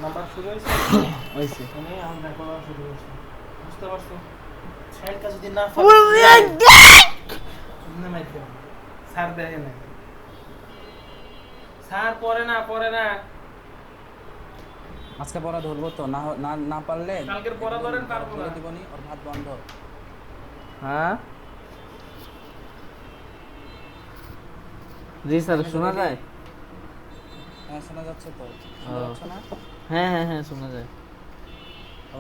Number শুরু হয়েছে হয়েছে মানে আমরা করা শুরু হয়েছে বুঝতে পারছো সাইডটা যদি না না মাইতে স্যার দেয় না স্যার পড়ে না আজকে পড়া ধরবো তো, না না না পারলে কালকের পড়া ধরেন পারবো বলে না দিবনি ওর ভাত বন্ধ। হ্যাঁ জি স্যার শোনা যায় হ্যাঁ শোনা যাচ্ছে তো, ও শোনা যাচ্ছে না? হ্যাঁ হ্যাঁ হ্যাঁ শোনা যায়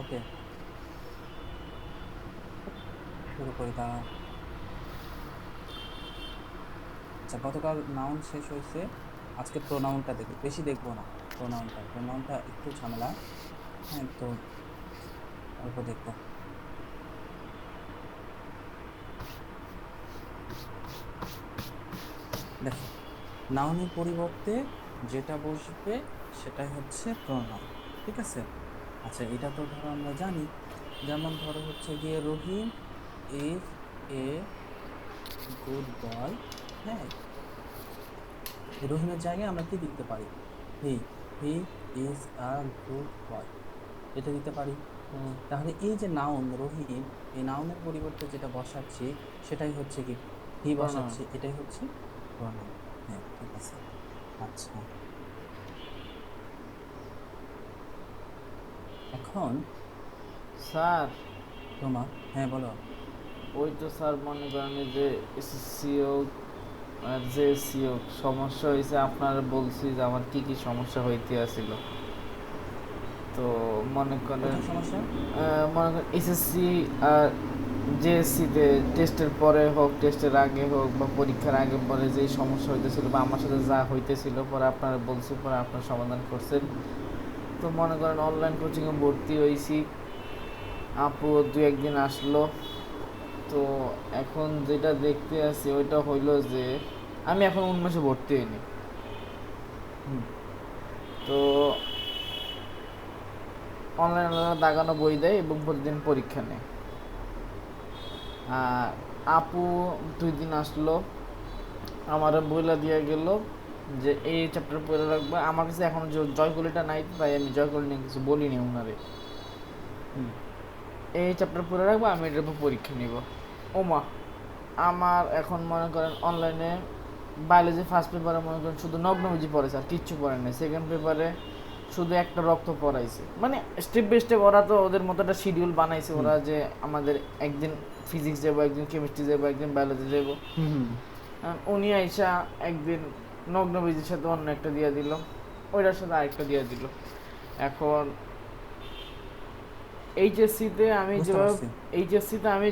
ওকে, শুরু করি দাঁড়াও। আচ্ছা, গতকাল নাউন শেষ হয়েছে, আজকে প্রোনাউনটা দেখি, বেশি দেখবো না। প্রোনাউনটা একটু ঝামেলা, হ্যাঁ তো অল্প দেখবো। দেখো, নাউনের পরিবর্তে যেটা বসবে সেটাই হচ্ছে প্রোনাউন, ঠিক আছে? আচ্ছা, এটা তো ধরো আমরা জানি, যেমন ধরো হচ্ছে গিয়ে রহিম ইজ এ গুড বয়। হ্যাঁ, রহিমের জায়গায় আমরা কি দিতে পারি? হি he is a good boy, এটা দিতে পারি। হুম তাহলে এই যে নাউন রহিম, এই নাউনের পরিবর্তে যেটা বসাচ্ছি সেটাই হচ্ছে কি, হি প্রণাম বসাচ্ছি, এটাই হচ্ছে প্রোনাউন। হ্যাঁ ঠিক আছে। আচ্ছা, এখন স্যার তোমার, হ্যাঁ বলো। ওই তো স্যার মনে করেন এই যে এসএসসিও আর জেএসসিও সমস্যা হয়েছে আপনারা বলছি যে আমার কি কি সমস্যা হইতে আসছিল তো মনে করেন কোথায় সমস্যা? মনে করেন এসএসসি আর জেএসসিতে টেস্টের পরে হোক টেস্টের আগে হোক বা পরীক্ষার আগে পরে যেই সমস্যা হইতেছিল বা আমার সাথে যা হইতেছিল পরে আপনারা বলছি পরে আপনার সমাধান করছেন তো মনে করেন অনলাইন কোচিংয়ে ভর্তি হয়েছি আপু দু একদিন আসলো তো এখন যেটা দেখতে আসি ওইটা হইলো যে আমি এখন উন্মেষে ভর্তি হইনি হুম। তো অনলাইনে দাগানো বই দেয় এবং প্রতিদিন পরীক্ষা নেয় আর আপু 2 দিন আসলো আমার বইলা দিয়ে গেল যে এই চ্যাপ্টার পড়ে রাখবে আমার কাছে এখন জয়কলিটা নাই তাই আমি জয়কলি নিয়ে কিছু বলিনি ওনারে হুম। এই চ্যাপ্টার পড়ে রাখবো আমি এটার উপর পরীক্ষা নিব ওমা আমার এখন মনে করেন অনলাইনে বায়োলজি ফার্স্ট পেপারে মনে করেন শুধু নগ্নবীজি পড়েছে আর কিচ্ছু পড়ে নাই সেকেন্ড পেপারে শুধু একটা রক্ত পড়াইছে মানে স্টেপ বাই স্টেপ ওরা তো ওদের মতো একটা শিডিউল বানাইছে হুম। ওরা যে আমাদের একদিন ফিজিক্স যাবো একদিন কেমিস্ট্রি যাবো একদিন বায়োলজি যাবো হুম। হুম। উনি আইসা একদিন নগ্নবীজির সাথে অন্য একটা দিয়ে দিল ওইটার সাথে আরেকটা দিয়ে দিল এখন এইচএসসিতে আমি বুঝতে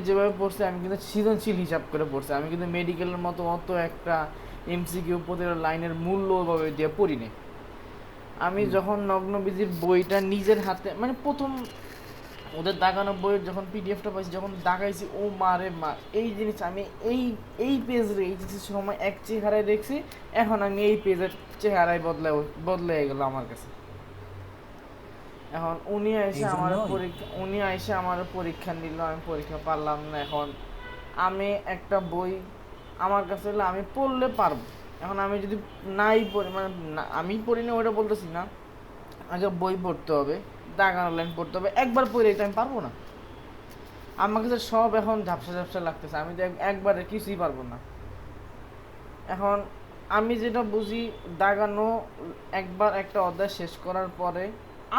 যেভাবে পারছি। পড়ছি আমি কিন্তু সৃজনশীল হিসাব করে পড়ছি আমি কিন্তু মেডিকেলের মতো অত একটা এমসিকিউ প্রতিটা লাইনের মূল্য ওইভাবে দিয়ে পড়িনি আমি হুম। যখন নগ্নবীজির বইটা নিজের হাতে মানে প্রথম ওদের দাগানো বইয়ের যখন পিডিএফটা পাইছি যখন দাগাইছি ও মা রে মা এই জিনিস আমি এই এই পেজ রে এইচএসসির সময় এক চেহারায় দেখছি এখন আমি এই পেজের চেহারায় বদলে গেল আমার কাছে এখন এই জন্যই উনি এসে আমার পরীক্ষা নিল আমি পরীক্ষা পারলাম না এখন আমি একটা বই আমার কাছে হলে আমি পড়লে পারবো এখন আমি যদি নাই পড়ি মানে আমি পড়ি না ওটা বলতেছি না আগে বই পড়তে হবে দাগানো লাইন পড়তে হবে একবার পড়ে তো আমি পারবো না আমার কাছে সব এখন ঝাপসা ঝাপসা লাগতেছে আমি তো একবারে কিছুই পারবো না এখন আমি যেটা বুঝি দাগানো একবার একটা অধ্যায় শেষ করার পরে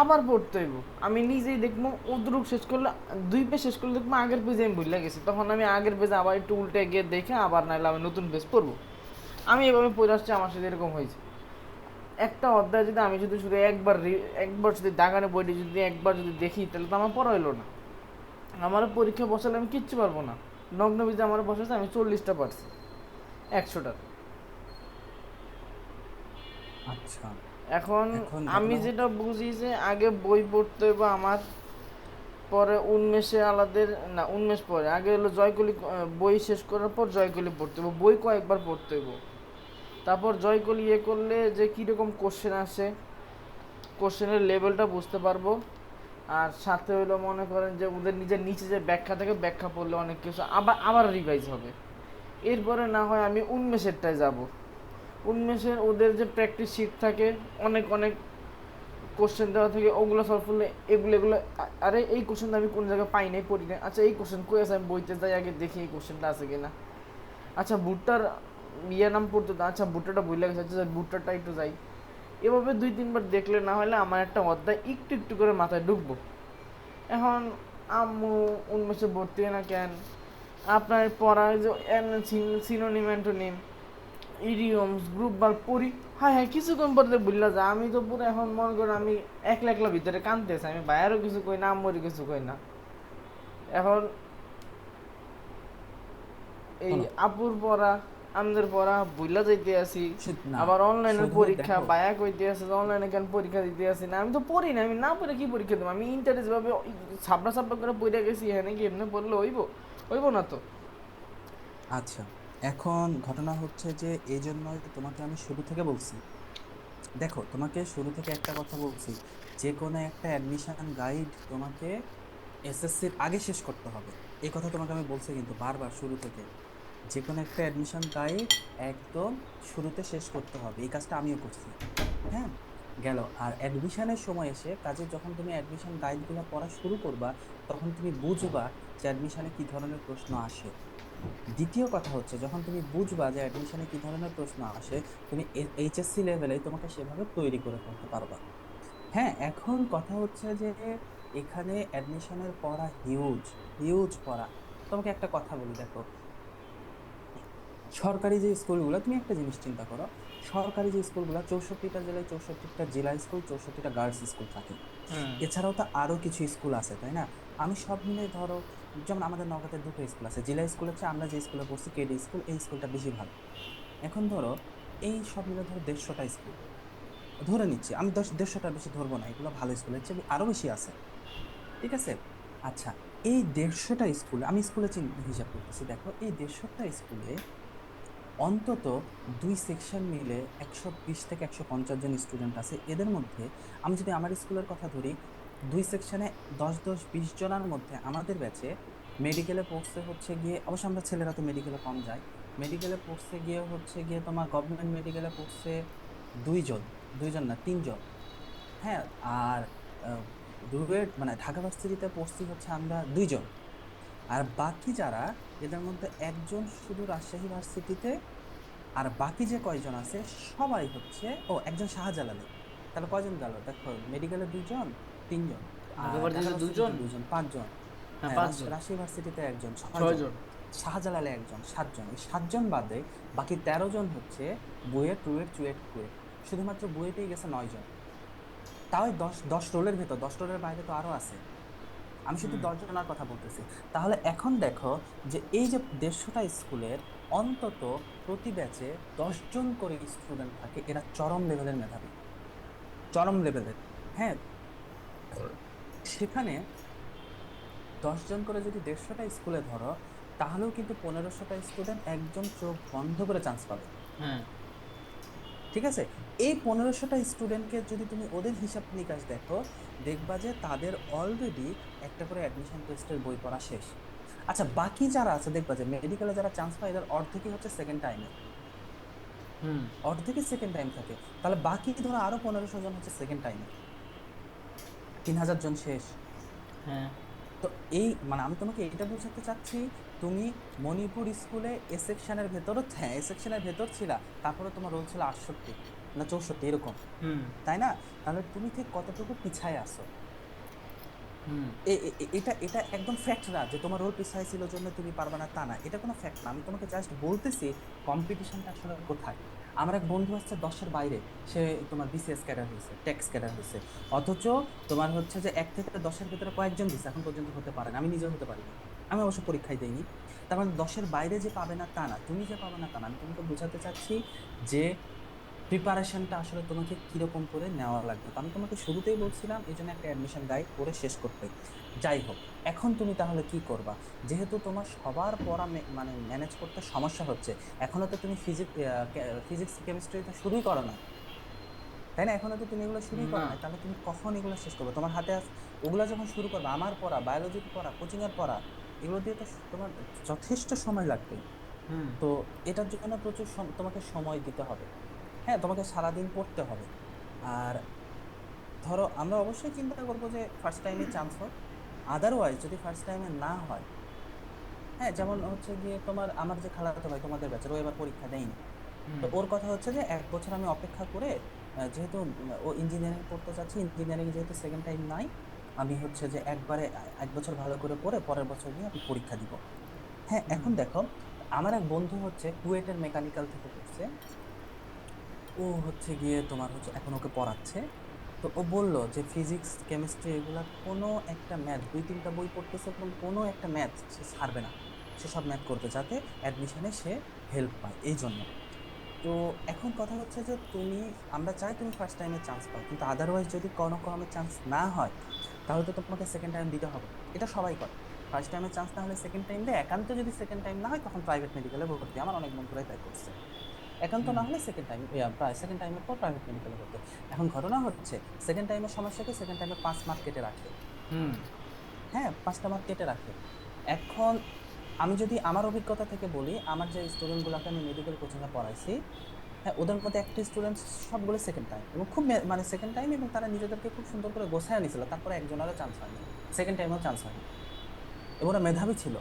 আবার পড়তে হইব আমি নিজেই দেখবো অদ্রুপ শেষ করলে 2 পেজ শেষ করলে দেখবো আগের পেজে আমি ভুলে গেছি তখন আমি আগের পেজে আবার একটু উল্টে গিয়ে দেখে আবার নাইলে আমি নতুন পেজ পড়বো আমি এভাবে পড়ে আসছি আমার সাথে এরকম হয়েছে একটা অধ্যায় যদি আমি যদি শুধু একবার যদি দাগানো বইটি যদি একবার যদি দেখি তাহলে তো আমার পড়া হইলো না আমার পরীক্ষা বসালে আমি কিচ্ছু পারবো না নগ্নবীজে আমার বসেছে আমি 40টা পারছি 100টার আচ্ছা, এখন এখন আমি ঘটনা যেটা বুঝি যে আগে বই পড়তে হবে আমার পরে উন্মেষে আলাদের না উন্মেষ পরে আগে হলো জয়কলি বই শেষ করার পর জয়কলি পড়তে হবে বই কয়েকবার পড়তে হবে তারপর জয়কলি করলে যে কীরকম কোশ্চেন আসে কোশ্চেনের লেভেলটা বুঝতে পারবো আর সাথে হলো মনে করেন যে ওদের নিজের নিচে যে ব্যাখ্যা থাকে ব্যাখ্যা পড়লে অনেক কিছু আবার আবার রিভাইজ হবে এরপরে না হয় আমি উন্মেষেরটায় যাব উন্মেষের ওদের যে প্র্যাকটিস শিট থাকে অনেক অনেক কোশ্চেন দেওয়া থেকে ওগুলো সলভ করলে এগুলো আরে এই কোশ্চেনটা আমি কোন জায়গায় পাই নাই, পড়ি নাই, আচ্ছা এই কোশ্চেন কই আছে, আমি বইতে যাই আগে দেখি এই কোশ্চেনটা আছে কিনা। আচ্ছা ভুট্টার নাম পড়তে তো, আচ্ছা ভুট্টাটা ভুলে গেছে, আচ্ছা ভুট্টারটা একটু যাই। এভাবে 2-3 বার দেখলে না হলে আমার একটা অধ্যায় একটু একটু করে মাথায় ঢুকবো। এখন আম্মু উন্মেষে ভর্তি হয় না কেন, আপনার পড়া যে সিনোনিম অ্যান্টোনিম ইডিয়মস গ্রুপ বার পড়ি, হ্যাঁ হ্যাঁ কিছুক্ষণ পরে ভুললা যায়। আমি তো পুরো এখন মনে করেন আমি একলা একলা ভিতরে কাঁদতেছি, আমি বাইরেও কিছু কই না, আম্মুরও কিছু কই না। এখন এই শোনো, আপুর পড়া আমাদের পড়া ভুললা যাইতে আসি, না, আবার অনলাইনের শুধু পরীক্ষা দেখো, বায়া কইতে আছে অনলাইনে কেন পরীক্ষা দিতে আসি না, আমি তো পড়ি না, আমি না পড়ে কি পরীক্ষা দেবো, আমি ইন্টারেস্ট ভাবে ছাপড়া ছাপড়া করে পড়ে গেছি, এখানে কি এমনি পড়লে হইব, হইব না তো। আচ্ছা এখন ঘটনা হচ্ছে যে এই জন্যই তোমাকে আমি শুরু থেকে বলছি, দেখো তোমাকে শুরু থেকে একটা কথা বলছি, যে কোনো একটা অ্যাডমিশন গাইড তোমাকে এসএসসির আগে শেষ করতে হবে। এই কথা তোমাকে আমি বলছি কিন্তু বারবার শুরু থেকে, যে কোনো একটা অ্যাডমিশন গাইড একদম শুরুতে শেষ করতে হবে। এই কাজটা আমিও করছি। হ্যাঁ, গেল। আর অ্যাডমিশনের সময় এসে কাজে যখন তুমি অ্যাডমিশন গাইডগুলো পড়া শুরু করবা, তখন তুমি বুঝবা যে অ্যাডমিশনে কি ধরনের প্রশ্ন আসে। দ্বিতীয় কথা হচ্ছে, যখন তুমি বুঝবা যে অ্যাডমিশনে কি ধরনের প্রশ্ন আসে, তুমি এইচএসসি লেভেলে তোমাকে সেভাবে তৈরি করে ফেলতে পারবা। হ্যাঁ, এখন কথা হচ্ছে যে এখানে অ্যাডমিশনের পড়া হিউজ, হিউজ পড়া। তোমাকে একটা কথা বলি, দেখো সরকারি যে স্কুলগুলো, তুমি একটা জিনিস চিন্তা করো, সরকারি যে স্কুলগুলো 64টা জেলায় 64টা জেলা স্কুল, 64টা গার্লস স্কুল থাকে। হুম এছাড়াও তো আরো কিছু স্কুল আছে, তাই না? আমি সব মিলে ধরো, যেমন আমাদের নগদের দুটো স্কুল আছে, জেলা স্কুল হচ্ছে আমরা যে স্কুলে পড়ছি কেডি স্কুল, এই স্কুলটা বেশি ভালো। এখন ধরো এই সব মিলে ধরো 150টা স্কুল ধরে নিচ্ছি আমি, 150টার বেশি ধরবো না, এগুলো ভালো স্কুল, এর চেয়ে আরো বেশি আছে। ঠিক আছে? আচ্ছা, এই 150টা স্কুল, আমি স্কুলে হিসাব করতেছি, দেখো এই 150টা স্কুলে অন্তত দুই সেকশন মিলে 120 থেকে 150 জন স্টুডেন্ট আছে। এদের মধ্যে আমি যদি আমার স্কুলের কথা ধরি, দুই সেকশনে 10-10-20 জনের মধ্যে আমাদের ব্যাচে মেডিকেলে পড়ছে হচ্ছে গিয়ে, অবশ্য আমরা ছেলেরা তো মেডিকেলে কম যায়, মেডিকেলে পড়ছে গিয়ে হচ্ছে গিয়ে তোমার গভর্নমেন্ট মেডিকেলে পড়ছে দুইজন, দুইজন না তিনজন। হ্যাঁ, আর ডুয়েট মানে ঢাকা ভার্সিটিতে পড়ছি হচ্ছে আমরা দুইজন। আর বাকি যারা, এদের মধ্যে একজন শুধু রাজশাহী ভার্সিটিতে, আর বাকি যে কয়জন আছে সবাই হচ্ছে, ও একজন শাহজালালে। তাহলে কয়জন গেল দেখো, মেডিকেলে দুইজন, তিনজন, আর আগেবার ঢাকা দিকে ভার্সিটিতে দুজন, দুইজন, পাঁচজন। হ্যাঁ হ্যাঁ, 5 জন, রাজশাহী ভার্সিটিতে একজন, 6 জন। 6 জন। শাহজালালে একজন, 7 জন। এই 7 জন বাদে বাকি 13 জন হচ্ছে বুয়েট, রুয়েট, চুয়েট, কুয়েট। শুধুমাত্র বুয়েটেই গেছে 9 জন। তাও এই 10 10 রোলের ভেতর, 10 রোলের বাইরে তো আরো আছে। আমি শুধু হুম 10 জনের কথা বলতেছি। তাহলে এখন দেখো যে এই যে 150টা স্কুলের অন্তত প্রতি ব্যাচে 10 জন করে স্টুডেন্ট থাকে, এরা চরম লেভেলের মেধাবী, চরম লেভেলের। হ্যাঁ, সেখানে 10 জন করে যদি 150টা স্কুলে ধরো, তাহলেও কিন্তু 1500টা স্টুডেন্ট একদম চোখ বন্ধ করে চান্স পাবে। হ্যাঁ ঠিক আছে? এই 1500টা স্টুডেন্টকে যদি তুমি ওদের হিসাব নিকাশ দেখো, দেখবা যে তাদের অলরেডি একটা করে অ্যাডমিশন টেস্টের বই পড়া শেষ। আচ্ছা, বাকি যারা আছে দেখবা যে মেডিকেলে যারা চান্স পায়, এদের অর্ধেকই হচ্ছে সেকেন্ড টাইমে, হুম অর্ধেকই সেকেন্ড টাইম থাকে। তাহলে বাকি ধরো আরো 1500 জন হচ্ছে সেকেন্ড টাইমে, 3000 জন শেষ। হ্যাঁ তো এই মানে আমি তোমাকে এটা বোঝাতে চাচ্ছি, তুমি মণিপুর স্কুলে এ সেকশনের ভেতরও, হ্যাঁ এ সেকশনের ভেতর ছিলা, তারপরে তোমার রোল ছিল 68 না 64 এরকম, হুম তাই না? তাহলে তুমি ঠিক কতটুকু পিছায় আছো? হুম এটা এটা একদম ফ্যাক্ট না যে তোমার রোল পিছায় ছিল জন্য তুমি পারবে না, তা না, এটা কোনো ফ্যাক্ট না। আমি তোমাকে জাস্ট বলতেছি কম্পিটিশনটা আসলে কোথায়। আমার এক বন্ধু আসছে 10-এর বাইরে, সে তোমার বিসিএস ক্যাডার হয়েছে, ট্যাক্স ক্যাডার হয়েছে, অথচ তোমার হচ্ছে যে 1 থেকে 10-এর ভিতরে কয়েকজন দিচ্ছে এখন পর্যন্ত হতে পারে না, আমি নিজেও হতে পারিনি, আমি অবশ্য পরীক্ষায় দেইনি। তার মানে 10-এর বাইরে যে পাবে না তা না, তুমি যে পাবে না তা না। আমি তোমাকে বোঝাতে চাচ্ছি যে প্রিপারেশনটা আসলে তোমাকে কিরকম করে নেওয়া লাগবে। তো আমি তোমাকে শুরুতেই বলছিলাম এই জন্য একটা অ্যাডমিশন গাইড করে শেষ করতে। যাই হোক, এখন তুমি তাহলে কি করবা? যেহেতু তোমার সবার পড়া মানে ম্যানেজ করতে সমস্যা হচ্ছে, এখনো তো তুমি ফিজিক্স কেমিস্ট্রিটা শুরুই করো না, তাই না? এখনো তো তুমি এগুলো শুরুই করো না না, তাহলে তুমি কখন এগুলো শেষ করবে? তোমার হাতে ওগুলো যখন শুরু করবে, আমার পড়া, বায়োলজির পড়া, কোচিং এর পড়া, এগুলো দিয়ে তো তোমার যথেষ্ট সময় লাগবে। হুম তো এটার জন্য প্রচুর তোমাকে সময় দিতে হবে। হ্যাঁ, তোমাকে সারাদিন পড়তে হবে। আর ধরো আমরা অবশ্যই চিন্তা করবো যে ফার্স্ট টাইমে চান্স হোক, আদারওয়াইজ যদি ফার্স্ট টাইমে না হয়, হ্যাঁ যেমন হচ্ছে গিয়ে তোমার আমার যে খালাতো ভাই তোমাদের ব্যাচের, ও এবার পরীক্ষা দেয়নি। তো হুম ওর কথা হচ্ছে যে 1 বছর আমি অপেক্ষা করে, যেহেতু ও ইঞ্জিনিয়ারিং পড়তে চাচ্ছি, ইঞ্জিনিয়ারিং যেহেতু সেকেন্ড টাইম নাই, আমি হচ্ছে যে একবারে 1 বছর ভালো করে পড়ে পরের বছর গিয়ে আমি পরীক্ষা দিব। হ্যাঁ হুম এখন দেখো, আমার এক বন্ধু হচ্ছে কুয়েটের মেকানিক্যাল থেকে পড়ছে, ও হচ্ছে গিয়ে তোমার হচ্ছে এখন ওকে পড়াচ্ছে। তো ও বলল যে ফিজিক্স কেমিস্ট্রি এগুলা কোনো একটা ম্যাথ, 2-3টা বই পড়তেছে এবং কোনো একটা ম্যাথ সে ছাড়বে না, সে সব ম্যাথ করবে যাতে অ্যাডমিশনে সে হেল্প পায় এই জন্য। তো এখন কথা হচ্ছে যে তুমি, আমরা চাই তুমি ফার্স্ট টাইমে চান্স পাও, কিন্তু আদারওয়াইজ যদি কোনো কারণে চান্স না হয়, তাহলে তো তোমাকে সেকেন্ড টাইম দিতে হবে। এটা সবাই করে, ফার্স্ট টাইমে চান্স না হলে সেকেন্ড টাইম দেয়, একান্ত যদি সেকেন্ড টাইম না হয় তখন প্রাইভেট মেডিকেলে ভর্তি, আমার অনেক বন্ধুরাই তাই করছে। একান্ত হুম না হলে সেকেন্ড টাইম, প্রায় সেকেন্ড টাইমের পর প্রাইভেট মেডিকেলে ভর্তি। এখন ঘটনা হচ্ছে সেকেন্ড টাইমের সমস্যা কি, সেকেন্ড টাইমে 5 মার্ক কেটে রাখে। হুম হ্যাঁ 5টা মার্ক কেটে রাখে। এখন আমি যদি আমার অভিজ্ঞতা থেকে বলি, আমার যে স্টুডেন্টগুলোকে আমি মেডিকেল কোচিংয়ে পড়াইছি, হ্যাঁ ওদের মধ্যে একটা স্টুডেন্ট সবগুলো সেকেন্ড টাইম, এবং খুব মানে সেকেন্ড টাইম, এবং তারা নিজেদেরকে খুব সুন্দর করে গোছায় নিয়েছিল, তারপরে একজনেরও চান্স হয়নি, সেকেন্ড টাইমেও চান্স হয়নি, এবং ওরা মেধাবী ছিল।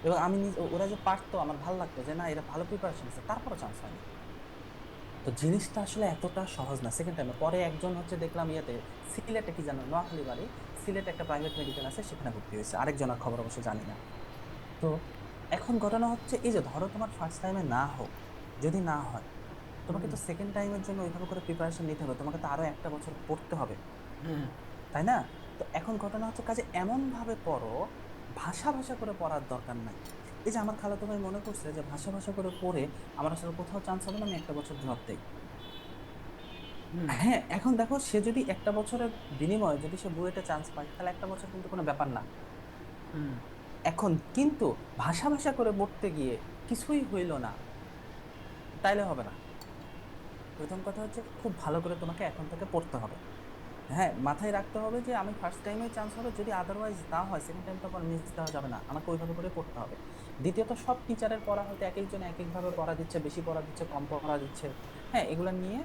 এবং আমি ওরা যে পারতো আমার ভালো লাগতো যে না এরা ভালো প্রিপারেশন আছে, তারপরও চান্স হয়নি। তো জিনিসটা আসলে এতটা সহজ না সেকেন্ড টাইমে। পরে একজন হচ্ছে দেখলাম ইয়েতে, সিলেটে কি জানো, নোয়াখালী বাড়ি, সিলেটে একটা প্রাইভেট মেডিকেল আছে সেখানে ভর্তি হয়েছে, আরেকজনের খবর অবশ্য জানি না। তো এখন ঘটনা হচ্ছে এই যে ধরো তোমার ফার্স্ট টাইমে না হোক, যদি না হয়, তোমাকে হুম তো সেকেন্ড টাইমের জন্য ওইভাবে করে প্রিপারেশন নিতে হবে, তোমাকে তো আরো একটা বছর পড়তে হবে, হুম তাই না? তো এখন ঘটনা হচ্ছে কাজে এমন ভাবে পড়ো, ভাষা ভাষা করে পড়ার দরকার নাই। এই যে আমার খালাতো ভাই মনে করছে যে ভাষা ভাষা করে পড়ে আমার আসলে কোথাও চান্স হবে না, আমি একটা বছর ড্রপ দেই। হুম হ্যাঁ এখন দেখো, সে যদি একটা বছরের বিনিময়ে যদি সে বুয়েটে চান্স পায়, তাহলে একটা বছর কিন্তু কোনো ব্যাপার না। হুম এখন কিন্তু ভাষা ভাষা করে পড়তে গিয়ে কিছুই হইল না, তাইলে হবে না। প্রথম কথা হচ্ছে খুব ভালো করে তোমাকে এখন থেকে পড়তে হবে। হ্যাঁ মাথায় রাখতে হবে যে আমি ফার্স্ট টাইমে চান্স হবে, যদি আদারওয়াইজ না হয় সেকেন্ড টাইম তো আবার মিস দেওয়া যাবে না, আমাকে ওইভাবে করে পড়তে হবে। দ্বিতীয়ত সব টিচারের পড়া হয়তো এক একজন এক একভাবে পড়া দিচ্ছে, বেশি পড়া দিচ্ছে, কম পড়া দিচ্ছে। হ্যাঁ এগুলা নিয়ে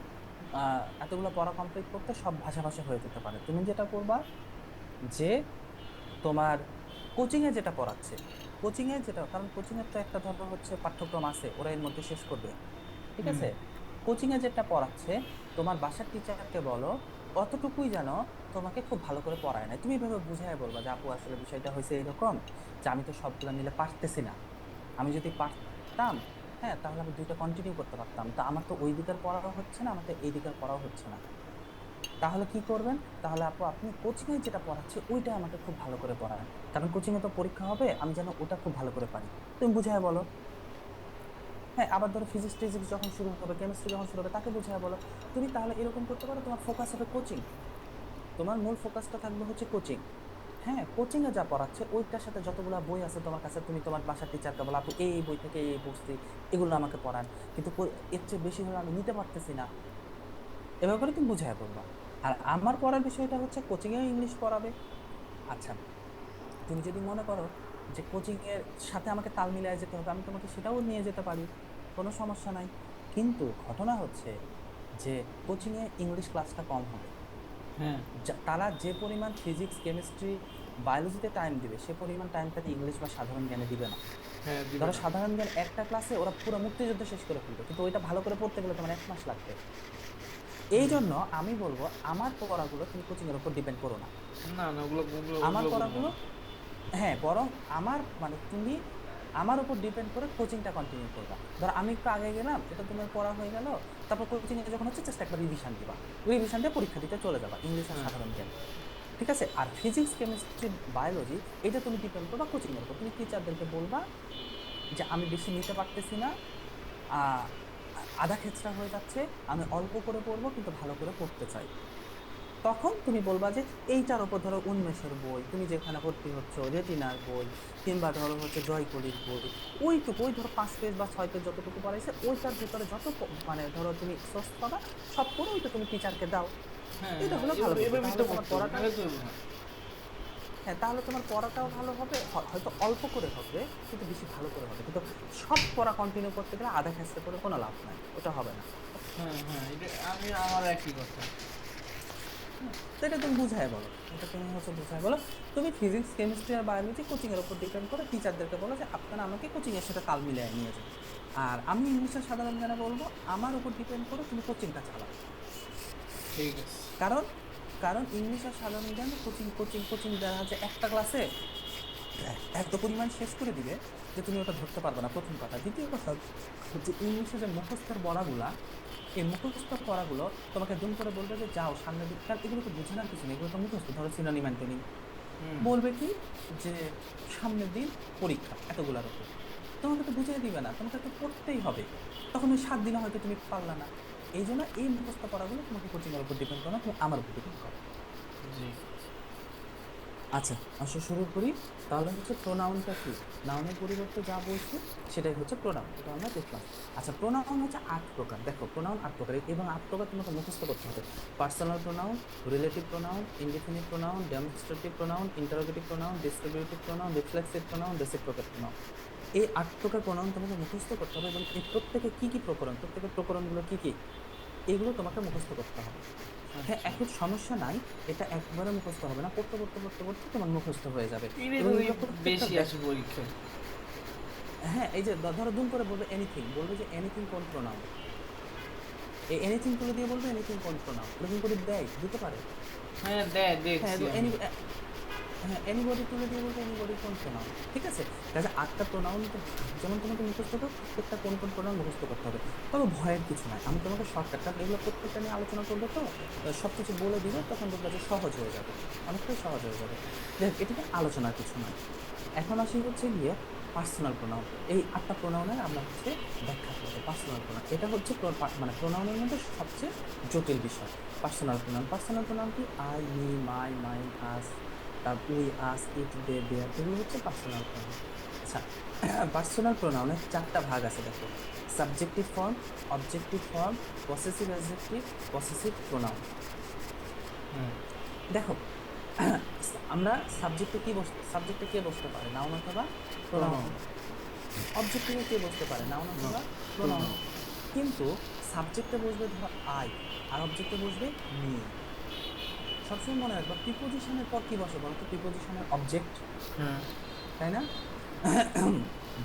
এতগুলো পড়া কমপ্লিট করতে সব ভাষা ভাষা হয়ে যেতে পারে। তুমি যেটা করবা যে তোমার কোচিং এ যেটা পড়াচ্ছে, কোচিং এ যেটা, কারণ কোচিং এর তো একটা ধরো হচ্ছে পাঠ্যক্রম আছে, ওরা এর মধ্যে শেষ করবে, ঠিক হুম আছে? কোচিং এ যেটা পড়াচ্ছে, তোমার বাসার টিচারকে বলো অতটুকুই যেন তোমাকে খুব ভালো করে পড়ায় না, তুমি এভাবে বুঝায় বলবা যে আপু আসলে বিষয়টা হয়েছে এরকম, যে আমি তো সবগুলো মিলে পারতেছি না, আমি যদি পারতাম, হ্যাঁ তাহলে আমি দুইটা কন্টিনিউ করতে পারতাম, তো আমার তো ওই দিকের পড়াও হচ্ছে না, আমার তো এই দিকের পড়াও হচ্ছে না। তাহলে কি করবেন, তাহলে আপু আপনি কোচিং এ যেটা পড়াচ্ছে ওইটা আমাকে খুব ভালো করে পড়ান, কারণ কোচিং এ তো পরীক্ষা হবে, আমি যেন ওটা খুব ভালো করে পারি। তুমি বুঝায় বলো। হ্যাঁ আবার ধরো ফিজিক্স টিজিক্স যখন শুরু হবে, কেমিস্ট্রি যখন শুরু হবে, তাকে বুঝায় বলো। তুমি তাহলে এরকম করতে পারো, তোমার ফোকাস হবে কোচিং, তোমার মূল ফোকাসটা থাকবে হচ্ছে কোচিং। হ্যাঁ কোচিং এ যা পড়াচ্ছে ওইটার সাথে যতগুলা বই আছে তোমার কাছে, তুমি তোমার বাসার টিচারকে বলো আপু এই বই থেকে এই পড়ছি, এগুলো আমাকে পড়ান, কিন্তু এর চেয়ে বেশি হলে আমি নিতে পারতেছি না, এভাবে করে তুমি বুঝায় বলবা। আর আমার পড়ার বিষয়টা হচ্ছে কোচিং এ ইংলিশ পড়াবে। আচ্ছা তুমি যদি মনে করো যে কোচিং এর সাথে আমাকে তাল মিলিয়ে যেতে হবে, আমি তোমাকে সেটাও নিয়ে যেতে পারি, কোনো সমস্যা নাই। কিন্তু ঘটনা হচ্ছে যে কোচিং এ ইংলিশ ক্লাসটা কম হবে, হ্যাঁ তারা যে পরিমাণ ফিজিক্স কেমিস্ট্রি বায়োলজিতে টাইম দিবে সে পরিমাণ টাইমটা ইংলিশ বা সাধারণ জ্ঞানে দিবে না। হ্যাঁ দিবে ধরো না সাধারণ জ্ঞান একটা ক্লাসে ওরা পুরো মুক্তিযুদ্ধ শেষ করে ফেলবে, কিন্তু ওইটা ভালো করে পড়তে গেলে তোমার 1 মাস লাগবে। এই হুম জন্য আমি বলবো আমার পড়াগুলো তুমি কোচিং এর উপর ডিপেন্ড করো না। না না ওগুলো ওগুলো আমার ওগুলো করবো পড়াগুলো, না হ্যাঁ বরং আমার মানে তুমি আমার উপর ডিপেন্ড করে কোচিংটা কন্টিনিউ করবা। ধর আমি একটু আগে গেলাম, এটা তোমার পড়া হয়ে গেল, তারপর কোচিং এ যখন হচ্ছে জাস্ট একটা রিভিশন দিবা, রিভিশন দিয়ে পরীক্ষা দিতে চলে যাবা ইংলিশ আর হ্যাঁ সাধারণ জ্ঞান। ঠিক আছে? আর ফিজিক্স কেমিস্ট্রি বায়োলজি এটা তুমি ডিপেন্ড করবা কোচিং এর উপর, তুমি টিচারদেরকে বলবা যে আমি বেশি নিতে পারতেছি না, আহ আধা খেচড়া হয়ে যাচ্ছে, আমি অল্প করে পড়বো কিন্তু ভালো করে পড়তে চাই। তখন তুমি বলবা যে এইটার উপর ধরো উন্মেষের বই, তুমি যেখানে ভর্তি হচ্ছ রেটিনার বই, কিংবা ধরো হচ্ছে জয়কলির বই, ওইটুকু ওই ধরো 5 পেজ বা 6 পেজ যতটুকু পড়াইছে ওইটার ভিতরে যত মানে ধরো তুমি সোর্স পাবা সব পড়ে ওইটা তুমি টিচারকে দাও। হ্যাঁ এটা হ্যাঁ হলো ভালো বুদ্ধি, এভাবেই তাহলে তো তোমার করতে হবে পড়াটা, নাহলে তো হবে না হ্যাঁ তাহলে তোমার পড়াটাও ভালো হবে, হয়তো অল্প করে হবে কিন্তু বেশি ভালো করে হবে। কিন্তু সব পড়া কন্টিনিউ করতে গেলে আধা খেসতে করে কোনো লাভ নাই, ওটা হবে না। হ্যাঁ হ্যাঁ এটা আমি আমার একই কথা তো এটা তুমি বুঝায় বলো, এটা তুমি হচ্ছে বুঝায় বলো। তুমি ফিজিক্স কেমিস্ট্রি আর বায়োলজি কোচিংয়ের উপর ডিপেন্ড করে টিচারদেরকে বলো যে আপনারা আমাকে কোচিংয়ের সাথে তাল মিলিয়ে নিয়ে যান। আর আমি ইংলিশের সাধারণ জ্ঞানে বলবো আমার উপর ডিপেন্ড করে তুমি কোচিংটা চালাও। ঠিক আছে। কারণ কারণ ইংলিশ আর সাধারণ জ্ঞানে কোচিং কোচিং কোচিং দেখা যাচ্ছে একটা ক্লাসে এত পরিমাণ শেষ করে দিবে যে তুমি ওটা ধরতে পারবে না, প্রথম কথা। দ্বিতীয় কথা হচ্ছে ইংলিশে যে মুখস্থের পড়াগুলা, এই মুখস্থ পড়াগুলো তোমাকে দুম করে বলবে যে যাও সামনের দিক, কারণ এগুলো তো বোঝানোর কিছু নেই, এগুলো তো মুখস্থ। ধরো সিনোনিম অ্যান্টোনিম বলবে কি যে সামনের দিন পরীক্ষা এতগুলার উপর, তোমাকে তো বুঝিয়ে দিবে না, তোমাকে তো পড়তেই হবে। তখন ওই 7 দিনে হয়তো তুমি পারলা না। এই জন্য এই মুখস্থ পড়াগুলো তোমাকে কোচিংয়ের উপর ডিপেন্ড করো না, তুমি আমার উপর ডিপেন্ড করো। জি। আচ্ছা আসো শুরু করি। তাহলে হচ্ছে প্রোনাউনটা কি? নাউনের পরিবর্তে যা বলছি সেটাই হচ্ছে প্রোনাউন, এটা আমরা দেখলাম। আচ্ছা প্রোনাউন হচ্ছে 8 প্রকার। দেখো প্রোনাউন 8 প্রকার, এবং 8 প্রকার তোমাকে মুখস্থ করতে হবে। Personal pronoun, relative pronoun, indefinite pronoun, demonstrative pronoun, interrogative pronoun, distributive pronoun, reflexive pronoun, reciprocate pronoun. এই 8 প্রকার প্রোনাউন তোমাকে মুখস্থ করতে হবে, এবং এই প্রত্যেকে কি কি প্রকরণ, প্রত্যেকের প্রকরণগুলো কি কি, এগুলো তোমাকে মুখস্থ করতে হবে। হ্যাঁ, এখন সমস্যা নাই, এটা একবারে মুখস্থ হবে না, পড়তে পড়তে পড়তে পড়তে তোমার মুখস্থ হয়ে যাবে। এবং এগুলো এগুলো প্রত্যেকটা বেশি আসে পরীক্ষায়। হ্যাঁ, এই যে ধরো দুম করে বলবে এনিথিং, বলবে যে এনিথিং কোন প্রোনাউন, এই এনিথিং তুলে দিয়ে বলবে এনিথিং কোন প্রোনাউন, এরকম করে দেয়, দিতে পারে। হ্যাঁ হ্যাঁ, দেখছি আমি। হ্যাঁ এনিবডি তুলে দিয়ে বলতে এনিবডি কোন প্রোনাউন, ঠিক আছে। কাজে 8টা প্রোনাউন যেমন তোমাকে মুখস্থ করতে হবে, প্রত্যেকটা কোন কোন প্রোনাউন মুখস্থ করতে হবে। তবে ভয়ের কিছু নাই, আমি তোমাকে শর্টকাট, কারণ এগুলো প্রত্যেকটা নিয়ে আলোচনা করবো তো সব কিছু বলে দিবে, তখন দেখবে যে সহজ হয়ে যাবে, অনেকটাই সহজ হয়ে যাবে। দেখ এটাকে আলোচনার কিছু নয়। এখন আসি হচ্ছে গিয়ে পার্সোনাল প্রোনাউন। এই 8টা প্রোনাউনের আমরা হচ্ছে ব্যাখ্যা করবো। পার্সোনাল প্রোনাউন এটা হচ্ছে মানে প্রোনাউনের মধ্যে সবচেয়ে জটিল বিষয়। পার্সোনাল প্রোনাউন, পার্সোনাল প্রোনাউন কি আই, মি, মাই, মাইন, আস, তারপর উই, আস, ইট, দে, দেয়ার, এগুলো হচ্ছে পার্সোনাল প্রোনাউন। আচ্ছা পার্সোনাল প্রোনাউনের 4টা ভাগ আছে দেখো: subjective form, objective form, possessive adjective, possessive pronoun. দেখো আমরা সাবজেক্টে কি সাবজেক্টে কে বসতে পারে, নাউন অথবা প্রোনাউন। অবজেক্টিভে কে বসতে পারে, নাউন অথবা প্রোনাউন। কিন্তু সাবজেক্টে বসবে ধরো আই, আর অবজেক্টে বসবে মি। সবসময় মনে রাখবা প্রিপোজিশনের পর কি বসে বলো তো, প্রিপোজিশনের অবজেক্ট, তাই না?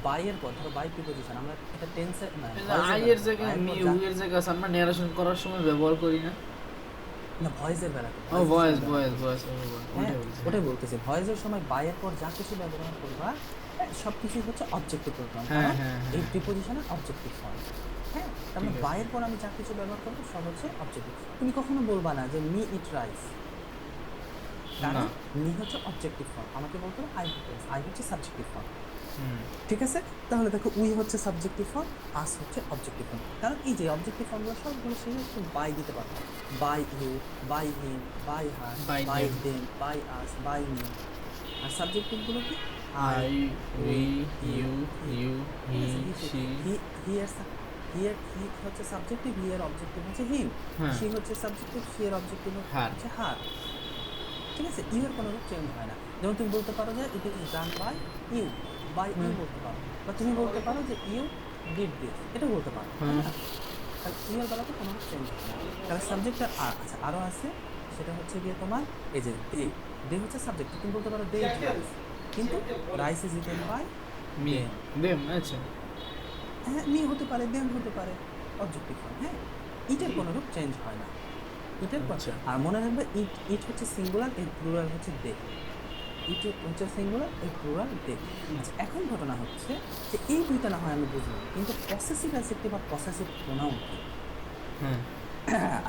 বাই এর পর ধরো বাই প্রিপোজিশন, আমরা এটা টেন্সে না আই এর জায়গায় মি, ইউ এর জায়গায় আমরা ন্যারেশন করার সময় ব্যবহার করি না। না ভয়েসের বেলাতে, ও ভয়েস হ্যাঁ ওটাই বলতেছি, ভয়েসের সময় বাইয়ের পর যা কিছু ব্যবহার করবা সব কিছুই হচ্ছে অবজেক্টিভ প্রোনাউন, কারণ এই প্রিপোজিশনের অবজেক্টিভ ফর্ম। হ্যাঁ, তার মানে বাইয়ের পর আমি যা কিছু ব্যবহার করবো সব হচ্ছে অবজেক্টিভ। তুমি কখনো বলবা না যে মি ইট রাইস, কারণ মি হচ্ছে অবজেক্টিভ ফর্ম, আমাকে বলতে হবে আই ইট রাইস, আই হচ্ছে সাবজেক্টিভ ফর্ম। ঠিক আছে, তাহলে দেখো উই হচ্ছে সাবজেক্টিভ ফর্ম, আস হচ্ছে অবজেক্টিভ ফর্ম। কারণ এই যে অবজেক্টিভ ফর্মগুলো সবগুলো সেই একটু বাই দিতে পারবো, by you, by him, by her, by them, by us, by me. আর সাবজেক্টিভগুলো কি I, we, you, he, she. He হচ্ছে সাবজেক্টিভ, হি এর অবজেক্টিভ হচ্ছে হিম, শি হচ্ছে সাবজেক্টিভ, শি এর অবজেক্টিভ হচ্ছে হার। ঠিক আছে, ইউ এর কোনো রূপ চেঞ্জ হয় না। যেমন তুমি বলতে পারো যে it is done by you, by you বলতে পারো, বা তুমি বলতে পারো যে ইউ ডিড দিস, এটা বলতে পারো। তাহলে ইউ এর বেলাতে কোনো রূপ চেঞ্জ হয় না। তাহলে সাবজেক্টের আচ্ছা আরও আছে, সেটা হচ্ছে গিয়ে তোমার এই যে দে, দে হচ্ছে সাবজেক্ট, তুমি বলতে পারো দে ইট রাইস, কিন্তু rice is eaten by me, them. আচ্ছা হ্যাঁ, মি হতে পারে, দেম হতে পারে, অবজেক্টিভ ফর্ম। হ্যাঁ, ইটের কোনো রূপ চেঞ্জ হয় না, ইটের পর। আর মনে রাখবে ইট, ইট হচ্ছে সিঙ্গুলার, এর প্লুরাল হচ্ছে দে। ইট হচ্ছে সিঙ্গুলার, এর প্লুরাল দে। আচ্ছা এখন ঘটনা হচ্ছে যে এই দুইটা না হয় আমি বুঝলাম, কিন্তু পসেসিভ অ্যাডজেক্টিভ বা পসেসিভ প্রোনাউন কি?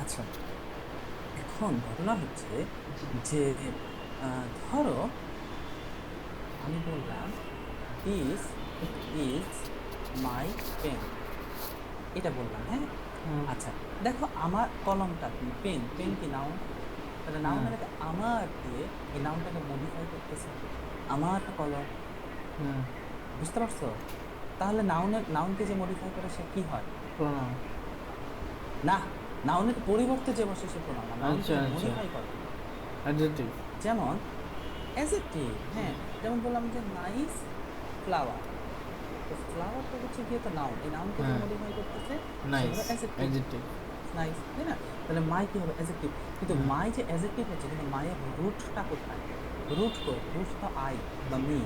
আচ্ছা এখন ঘটনা হচ্ছে যে ধরো আমি বললাম দিস ইজ মাই পেন, এটা বললাম। হ্যাঁ, আচ্ছা দেখো আমার কলমটা কি, পেন, পেন কি নাউন, তাহলে নাউনের আগে আমার দিয়ে এই নাউনটাকে মডিফাই করতেছে, আমার কলম। বুঝতে পারছো? তাহলে নাউনকে যে মডিফাই করে সে কি হয়, প্রোনাউন। না, নাউনের পরিবর্তে যে বসে সে প্রোনাউন, নাউনকে মডিফাই করে অ্যাডজেক্টিভ। যেমন অ্যাডজেক্টিভ। হ্যাঁ, যেমন বললাম যে নাইস ফ্লাওয়ার, তো ফ্লাওয়ার তো হচ্ছে গিয়ে তো নাউন, এই নাউনকে যে মডিফাই করতেছে নাইস অ্যাডজেক্টিভ। নাইস, তাই না? তাহলে মাই কি হবে? অ্যাডজেক্টিভ। কিন্তু মাই যে অ্যাডজেক্টিভ হচ্ছে, কিন্তু মায়ের রুটটা কোথায়? রুট কই? রুট তো আই বা মি,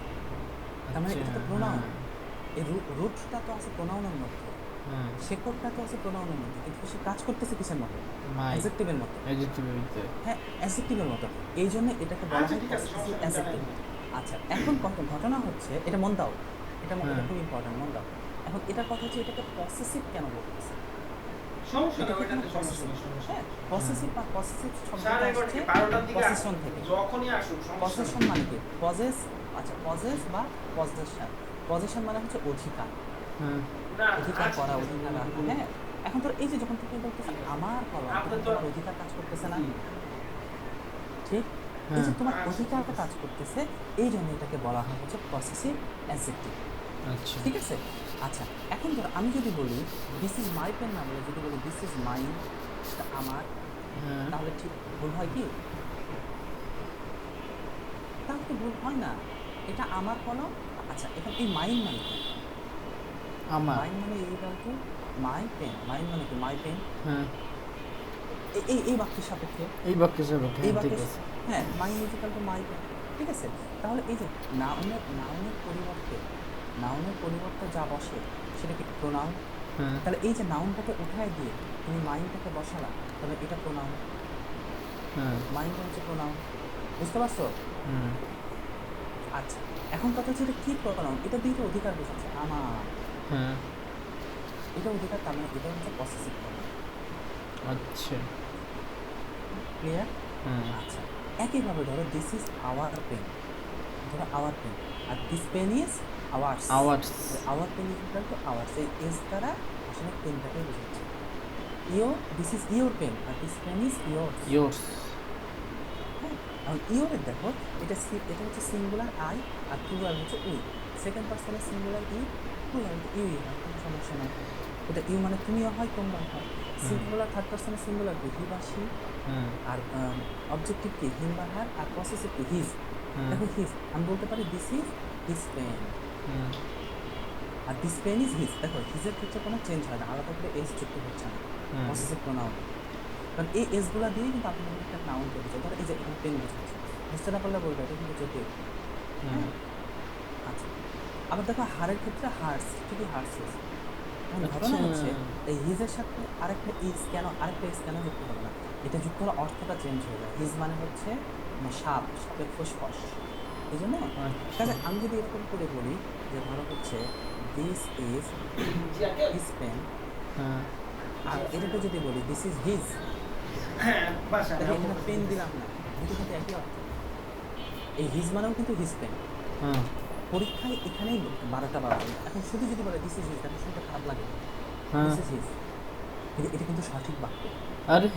তার মানে এটা তো প্রোনাউন। এই রুটটা তো আছে প্রোনাউনের মধ্যে, শেকড়টা তো আছে প্রোনাউনের মধ্যে, কিন্তু সে কাজ করতেছে কিসের মতো? মাই অ্যাডজেক্টিভের মতো। অ্যাডজেক্টিভের ভিতরে। হ্যাঁ, অ্যাডজেক্টিভের মতো। এই জন্য এটাকে বলা হয় পসেসিভ অ্যাডজেক্টিভ। আচ্ছা, এখন ঘটনা হচ্ছে, এটা মন দাও, এটা হ্যাঁ। খুব ইম্পর্টেন্ট, মন দাও। এখন এটার কথা হচ্ছে, এটাকে পসেসিভ কেন বলতেছে? সমস্যা নেই, এটাকে কেন ওইটাতে সমস্যা পসেসিভ? নেই, সমস্যা হ্যাঁ, নেই। পসেসিভ বা পসেসিভ শব্দটা সাড়ে আসছে 12টার দিকে পসেশন আসুক, থেকে। যখনই আসুক সমস্যা পসেশন নেই। মানে কি? পজেস, আচ্ছা পজেস বা পজেশন। পজেশন মানে হচ্ছে অধিকার, হ্যাঁ। না, অধিকার আচ্ছা, করা, ঠিক আছে, অধিকার বলুন, রাখা। বলুন। হ্যাঁ, এখন তোর এই যে যখন তুমি বলতেছে আমার কলম, আপনার তখন তো- তোমার অধিকার কাজ করতেছে না? হুম। ঠিক, এই যে হ্যাঁ। তোমার আচ্ছা, অধিকারটা ঠিক আছে। কাজ করতেছে, এই জন্য এটাকে বলা হয় হচ্ছে পসেসিভ অ্যাডজেক্টিভ। আচ্ছা। ঠিক আছে? আচ্ছা, এখন ধর আমি যদি বলি দিস ইজ মাই পেন, না বলে যদি বলি দিস ইজ মাইন, এটা আমার, হ্যাঁ। তাহলে ঠিক ভুল হয় কি? তাহলে তো ভুল হয় না, এটা আমার কলম। আচ্ছা, এখন এই মাইন মানে কি? আমার। মাইন মানে equal to my pen. Mine মানে কি? My pen. হ্যাঁ। এই বাক্যের সাপেক্ষে, এই বাক্যের সাপেক্ষে, এই হ্যাঁ, ঠিক বাক্যের, আছে। হ্যাঁ, mine equal to my pen. ঠিক আছে? তাহলে এই যে নাউনের পরিবর্তে যা বসে সেটা কি প্রোনাউন? হ্যাঁ। তাহলে এই যে নাউনটাকে উঠায় দিয়ে তুমি মাইনটাকে বসালা, তাহলে এটা প্রোনাউন। হ্যাঁ। মাইনটা হচ্ছে প্রোনাউন, বুঝতে পারছো? হুম। আচ্ছা, এখন কথা হচ্ছে এটা কি প্রোনাউন? এটা দিয়ে তো অধিকার বোঝাচ্ছে, আমার, হ্যাঁ। এটা অধিকার, তার মানে এটা হচ্ছে পসেসিভ প্রোনাউন। আচ্ছা। ক্লিয়ার? হ্যাঁ। আচ্ছা, একইভাবে ধরো দিস ইজ আওয়ার পেন, ধরো আওয়ার পেন, আর this pen is ours. Ours. Our pen is equal to ours, এই এস দ্বারা আসলে পেনটাকে বোঝাচ্ছে। দিস ইজ ইয়োর পেন, আর this pen is yours. Yours. হ্যাঁ, এখন ইয়োরের দেখো, এটা হচ্ছে সিঙ্গুলার আই, আর প্লুরাল হচ্ছে উই। সেকেন্ড পার্সনের সিঙ্গুলার ই, প্লুরাল ইউ, হয়, কোনো সমস্যা নাই। এটা ইউ মানে তুমিও হয়, তোমরা হয়। সিঙ্গুলার থার্ড পার্সনের সিঙ্গুলার কি? হি বা সি। হ্যাঁ। আর অবজেক্টিভ কি? হিম বা হার। আর পসেসিভ কি? হিজ। হ্যাঁ। দেখো হিজ, আমি বলতে পারি দিস ইজ হিজ পেন, হ্যাঁ। আর দিস পেন ইজ হিজ। দেখো হিজের ক্ষেত্রে কোনো চেঞ্জ হয় না, আলাদা করে এস যুক্ত হচ্ছে না, হ্যাঁ। Possessive pronoun. কারণ এই এসগুলা দিয়েই কিন্তু আপনি একটা নাউনকে বোঝায়। ধরো এই যে এখানে পেন বোঝাচ্ছে, বুঝতে না পারলে বলবে এটা কিন্তু জটিল। হ্যাঁ। আচ্ছা, আবার দেখো হারের ক্ষেত্রে হার্স, ঠিকই হার্সেস। এখন ঘটনা আচ্ছা। হচ্ছে এই হিজের সাথে আরেকটা ইজ কেন, আরেকটা ইজ কেন যুক্ত হবে না? এটা যুক্ত হলে অর্থটা চেঞ্জ হয়ে যায়। হিজ মানে হচ্ছে সাপ, সাপের ফুসফস, এই জন্য। কাজে আমি যদি এরকম করে বলি যে ধরো হচ্ছে দিস ইজ হিজ পেন, হ্যাঁ। আর এটাকে যদি বলি দিস ইজ হিজ, হ্যাঁ, বাসায় তাহলে যাবো। এখানে পেন দিলাম না, দুটো কিন্তু একই অর্থ। এই হিজ মানেও কিন্তু হিজ পেন। হ্যাঁ। পরীক্ষায় এখানেই 12টা বাড়াবে। এখন শুধু যদি বলে দিস ইজ হিজ, তাহলে শুনতে খারাপ লাগে, হ্যাঁ। দিস ইজ হিজ, কিন্তু এটা কিন্তু সঠিক বাক্য, আরে।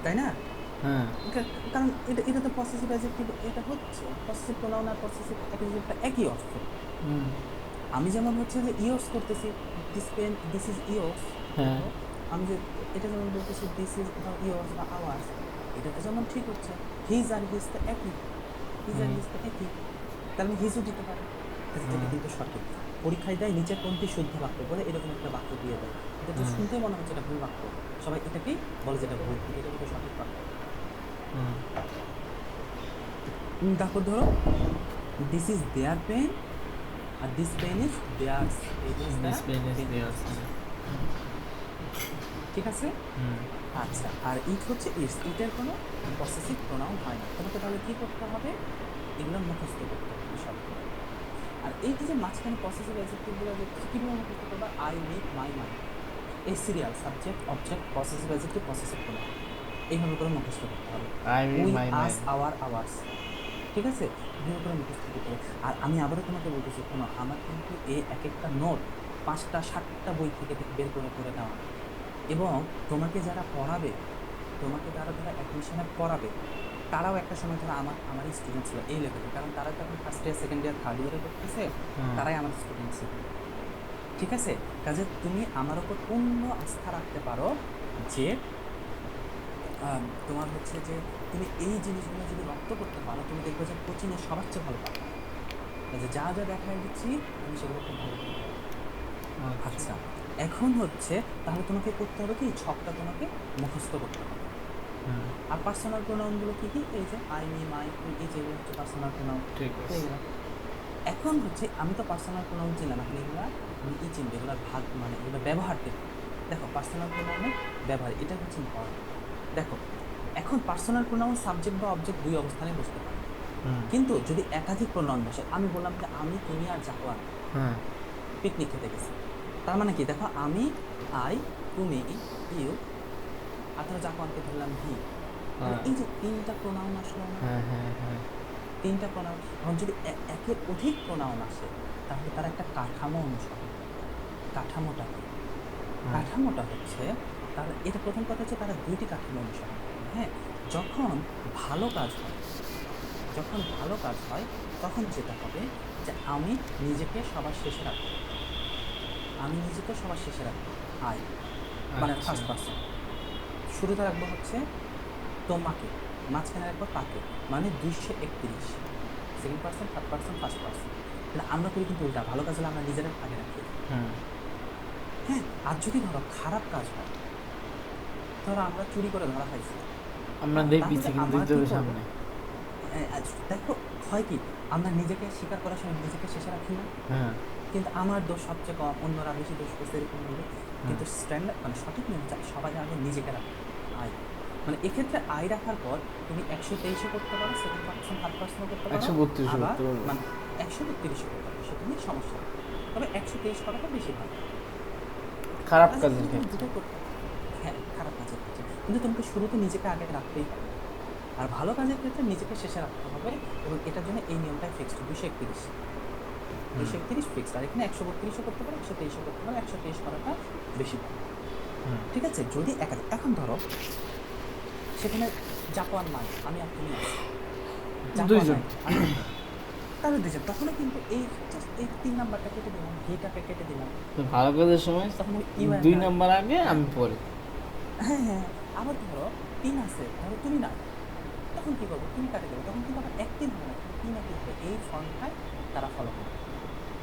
তাই না? হ্যাঁ। কারণ এটা তো পসেসিভ অ্যাডজেক্টিভ, এটা হচ্ছে পসেসিভ প্রোনাউন আর পসেসিভ অ্যাডজেক্টিভটা একই অর্থ। হুম। আমি যেমন হচ্ছে যে ইয়োর্স করতেছি, this pen, this is yours. হ্যাঁ। আমি যে এটা যেমন বলতেছি দিস ইজ ইয়োর্স বা আওয়ার্স, এটাতে যেমন ঠিক হচ্ছে। হিজ আর হিজ তো একই, হিজ আর হিজ তো একই, তার মানে হিজও দিতে পারে, যেটা কিন্তু সঠিক। পরীক্ষায় দেয় নিচে কোনটি শুদ্ধ বাক্য বলে এরকম একটা বাক্য দিয়ে দেয়, এটা তো শুনতেই মনে হচ্ছে এটা ভুল বাক্য, সবাই এটাকেই বলে যেটা ভুল, কিন্তু এটা কিন্তু সঠিক বাক্য। হুম। তারপর ধরো দিস ইজ দেয়ার পেন, আর this pen is theirs. This pen is theirs. ঠিক আছে? হুম। আচ্ছা, আর ইট হচ্ছে ইটস, ইটের কোনো পসেসিভ প্রোনাউন হয় না। তোমাকে তাহলে কী করতে হবে? এগুলো মুখস্থ করতে হবে সব। আর এই যে মাঝখানে পসেসিভ অ্যাডজেক্টিভগুলো যে কীভাবে মুখস্থ করবা? আই, মি, মাই, মাই, এই serial subject, object, possessive adjective, possessive pronoun, এইভাবে করে মুখস্থ করতে হবে। I mean, we, my us, mind. Our, ours, ঠিক আছে? এভাবে করে মুখস্থ করতে হবে। আর আমি আবারও তোমাকে বলতেছি, শোনো, আমার কিন্তু এই এক একটা নোট 5টা 7টা বই থেকে বের করে করে নেওয়া, এবং তোমাকে যারা পড়াবে, তোমাকে যারা ধরো অ্যাডমিশনে পড়াবে, তারাও একটা সময় ধরো আমারই স্টুডেন্ট ছিল এই লেভেলে, কারণ তারা তো এখন first year, second year, third ইয়ারে করতেছে, তারাই আমার স্টুডেন্ট ছিল। ঠিক আছে? কাজে তুমি আমার ওপর পূর্ণ আস্থা রাখতে পারো যে তোমার হচ্ছে যে তুমি এই জিনিসগুলো যদি রপ্ত করতে পারো, তুমি দেখবে যে কোচিংয়ে সবার চেয়ে ভালো পারো। কাজে যা যা দেখাই দিচ্ছি আমি সেগুলো খুব ভালো করতে পারো। আচ্ছা, এখন হচ্ছে তাহলে তোমাকে করতে হবে কি ছকটা তোমাকে মুখস্থ করতে হবে। আর পার্সোনাল প্রোনাউনগুলো কি কি এই যে আই মি মাই এই যে এগুলো হচ্ছে পার্সোনাল প্রোনাউন। ঠিক আছে। এগুলো এখন হচ্ছে আমি তো পার্সোনাল প্রোনাউন চিনলাম, এখন এগুলো আমি চিনবে এগুলোর ভাগ মানে এগুলো ব্যবহার দেখো। দেখো পার্সোনাল প্রোনাউনের ব্যবহার এটা হচ্ছে ইম্পর্টেন্ট। দেখো এখন পার্সোনাল প্রোনাউন সাবজেক্ট বা অবজেক্ট দুই অবস্থানে বসতে পারে, কিন্তু যদি একাধিক প্রোনাউন বসে, আমি বললাম যে আমি তুমি আর জাকুয়ান হ্যাঁ পিকনিক খেতে গেছি, তার মানে কি দেখো আমি আই তুমি ইউ আর ধরো জাকুয়ানকে ধরলাম হি, এই যে তিনটা প্রোনাউন আসলো না, হ্যাঁ হ্যাঁ হ্যাঁ তিনটা প্রোনাউন। এখন যদি একের অধিক প্রোনাউন আসে তাহলে তার একটা কাঠামো অনুসরণ করে। কাঠামোটা কি? কাঠামোটা হচ্ছে তার এটা প্রথম কথা হচ্ছে তারা দুইটি কাঠামো অনুসরণ করে। হ্যাঁ, যখন ভালো কাজ হয়, যখন ভালো কাজ হয় তখন যেটা হবে যে আমি নিজেকে সবার শেষে রাখবো, আমি নিজেকে সবার শেষে রাখবো আই মানে আচ্ছা। First person. শুরুতে রাখবো হচ্ছে তোমাকে, মাঝখানে রাখবো তাকে, মানে 231। Second person, third person, first person. কিন্তু আমরা করি কিন্তু উল্টা, ভালো কাজ হলে আমরা নিজেরা আগে রাখি। হ্যাঁ, আর যদি ধরো খারাপ কাজ হয়, ধরো আমরা চুরি করে ধরা খাইছি, আমরা দেই তাহলে পিছে কিন্তু আমরা কি দিতে হবে করবো? সামনে। দেখো হয় কি আমরা নিজেকে স্বীকার করার সময় নিজেকে শেষে রাখি না, হ্যাঁ কিন্তু আমার দোষ সবচেয়ে কম, অন্যরা বেশি দোষ করছে এরকম হবে। কিন্তু স্ট্যান্ডার্ড মানে সঠিক নিয়ম হচ্ছে সবাই আগে নিজেকে রাখবে আই। মানে এক্ষেত্রে আই রাখার পর তুমি 123 করতে পারো, সেকেন্ড পার্সন থার্ড পার্সনও করতে পারো, 132 আবার করতে পারবো। মানে 132 করতে পারো, সেটা নিয়ে সমস্যা নেই। তবে 123 করাটা বেশি ভালো। খারাপ আচ্ছা, কাজের কিন্তু তুমি ক্ষেত্রে। দুটো করতে পারো। হ্যাঁ, খারাপ কাজের ক্ষেত্রে কিন্তু তোমাকে শুরুতে নিজেকে আগে রাখতেই হবে, আর ভালো কাজের ক্ষেত্রে নিজেকে শেষে রাখতে হবে। এবং এটার জন্য এই নিয়মটাই ফিক্সড 231। 231 ফিক্সড, আর এখানে 132ও করতে পারো, 123ও করতে পারো, 123 করাটা বেশি ভালো। ঠিক আছে, যদি একাধিক, এখন ধরো সেখানে জাপান নাই, আমি আর তুমি আছি, জাপান দুইজন। নাই, আমি তাহলে দুজন, তখনও কিন্তু এই just এই 3 নাম্বারটা কেটে দিলাম, ভিটাকে কেটে দিলাম, তো ভালো কাজের সময় তখন ইউ 2 নাম্বার আগে আমি পরে। হ্যাঁ হ্যাঁ। আবার ধরো 3 আছে, ধরো তুমি নাই, তখন কি করবো? তুমি কাটে দেবে, তখন কিন্তু আবার 1-3 হবে না, 3 হবে। এই ফর্মটাই তারা ফলো করে।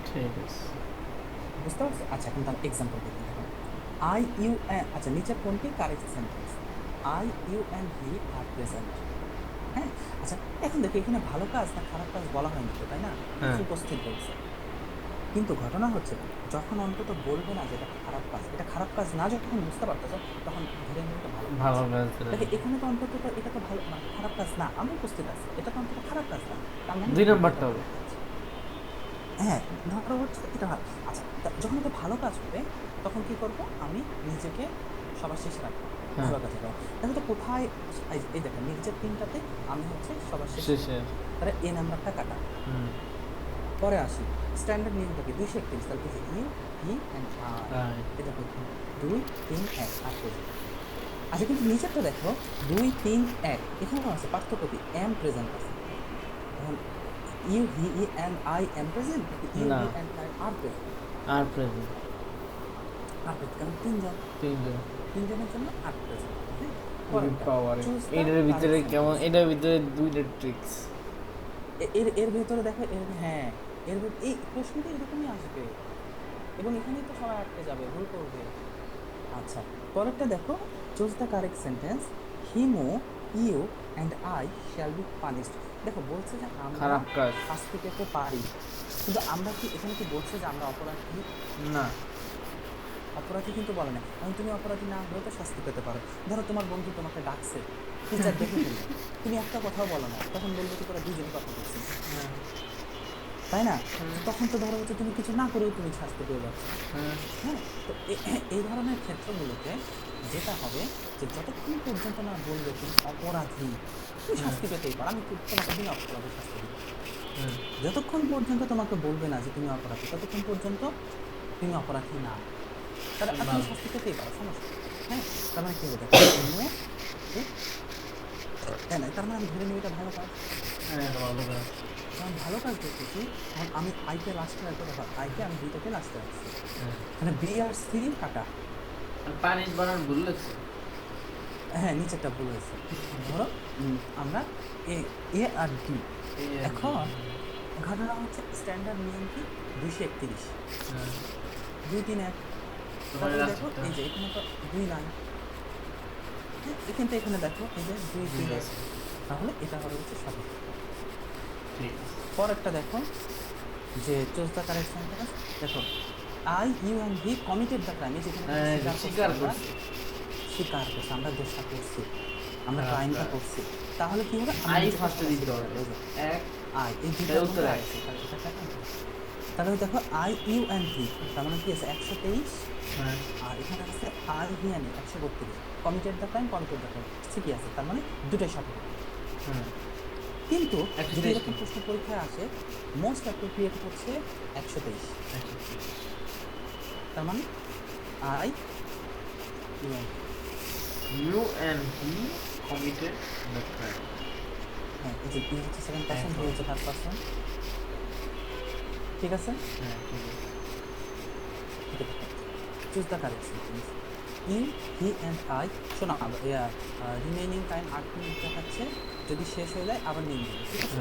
ঠিক আছে। বুঝতে পারছো? আচ্ছা, এখন তার এক্সাম্পল দেখি। দেখো আই ইউ অ্যান্ড, আচ্ছা নিচের কোনটি correct sentence? I you and he are present. হ্যাঁ, আচ্ছা এখন দেখো এখানে ভালো কাজ না খারাপ কাজ বলা হয়নি তো, তাই না? হ্যাঁ। উপস্থিত বলছে, কিন্তু ঘটনা হচ্ছে যখন অন্তত বলবে না যে এটা খারাপ কাজ, এটা খারাপ কাজ না, যখন বুঝতে পারতেছো তখন ধরে নিয়ে এটা ভালো কাজ। ভালো কাজ দেখো এখানে তো অন্তত তো এটা তো ভালো মানে খারাপ কাজ না, আমি উপস্থিত আছি, এটা তো অন্তত খারাপ কাজ না, তার মানে 2 নাম্বারটা হবে। হ্যাঁ, ধরো হচ্ছে এটা ভালো। আচ্ছা যখন এটা ভালো কাজ হবে তখন কি করব? আমি নিজেকে সবার শেষে রাখবো, হ্যাঁ। ভালো কাজ হবে। দেখো তো কোথায়, এই দেখেন নিচের তিনটাতে আমি হচ্ছে সবার শেষে, শেষে। তাহলে এই নাম্বারটা কাটা। পরে আসি স্ট্যান্ডার্ড নিয়মটাকে 231, তাহলে কি ইউ হি অ্যান্ড আই, এটা দেখো 2 3 1 আর প্রেজেন্ট। আচ্ছা কিন্তু নিচেরটা দেখো 2 3 1, এখানে কোনো আছে পার্থক্য কি? এম প্রেজেন্ট আছে। এখন you he and I am present, you না। He and I are present. Are present. Are present কারণ তিনজন, 3 জন। তিনজনের জন্য আর প্রেজেন্ট। পাওয়ার। এটার ভিতরে কেমন, এটার ভিতরে 2টা ট্রিক্স। এর ভেতরে দেখো হ্যাঁ এর এই প্রশ্নটা এরকমই আসবে এবং এখানেই তো সবাই আটকে যাবে, ভুল করবে। আচ্ছা পরেরটা দেখো, choose the correct sentence, him you and I shall be punished. দেখো বলছে যে আমরা খারাপ কাজ। শাস্তি পেতে পারি, কিন্তু আমরা কি এখানে কি বলছে যে আমরা অপরাধী? না। অপরাধী কিন্তু বলে না, কারণ তুমি অপরাধী না হলেও তো শাস্তি পেতে পারো। ধরো তোমার বন্ধু তোমাকে ডাকছে, টিচার দেখে ফেললো, তুমি একটা কথাও বলো না, তখন বলবো কি তোরা দুজনে কথা বলছি, তাই না? তখন তো ধরো হচ্ছে তুমি কিছু না করেও তুমি শাস্তি পেয়ে যাচ্ছ। হ্যাঁ, তো এই ধরনের ক্ষেত্রগুলোতে যেটা হবে যে যতক্ষণ পর্যন্ত না বলবে তুমি অপরাধী, তুমি শাস্তি পেতেই পারো, আমি তোমাকে বিনা অপরাধে শাস্তি দিই। যতক্ষণ পর্যন্ত তোমাকে বলবে না যে তুমি অপরাধী, ততক্ষণ পর্যন্ত তুমি অপরাধী না, তাহলে তুমি শাস্তি পেতেই পারো, সমস্যা নেই। হ্যাঁ, তার মানে কি হবে দেখো, তাই না? তার মানে আমি ধরে নিই এটা ভালো কাজ। কারণ ভালো কাজ করতেছি, তখন আমি আইকে লাস্টে রাখবো। দেখো আইকে আমি দুইটাকে লাস্টে রাখছি, মানে বি আর সি কাটা। পানিশ বানান ভুল লাগছে। হ্যাঁ, নিচেরটা ভুল হয়েছে। ধরো আমরা এ এ আর ডি। এখন ঘটনা হচ্ছে স্ট্যান্ডার্ড নিয়ম কি? 231 2 3 1, তারপরে দেখো এই যে এখানে তো 2 লাইন, হ্যাঁ এখান থেকে এখানে দেখো এই যে 2 2 আছে, তাহলে এটা হবে হচ্ছে সঠিক। ঠিক আছে। পরেরটা দেখো যে চুজ দ্য কারেক্ট সেন্টেন্স। দেখো I you and he committed the crime, যেখানে স্বীকার করছে। স্বীকার করছে, আমরা দোষটা করছি, আমরা আচ্ছা। ক্রাইমটা করছি, তাহলে কি হবে? আমরা আই নিজেকে ফার্স্টে দিতে স্বীকার হবে। করব। এক আই এই দুটো তাহলে উত্তর উত্তর এক। আছে, তাহলে এটা কাটা হবে। তাহলে দেখো আই ইউ অ্যান্ড হি, তার মানে কি আছে 123, হ্যাঁ আর এখানে আছে I he and 132। Committed the crime, committed the crime ঠিকই আছে, তার মানে দুটোই সঠিক। হ্যাঁ কিন্তু 123 যদি এরকম প্রশ্ন পরীক্ষায় আসে মোস্ট অ্যাপ্রোপ্রিয়েট হচ্ছে 123, তার মানে I you and, you and he committed the crime. হ্যাঁ এই যে ই হচ্ছে সেকেন্ড পার্সন, হি হচ্ছে থার্ড পার্সন, ঠিক আছে? হ্যাঁ ঠিক আছে। Choose the correct sentence. You he and I, শোনো রিমেইনিং টাইম 8 মিনিট দেখাচ্ছে, যদি শেষ হয়ে যায় আবার নিয়ে নেবে, ঠিক আছে?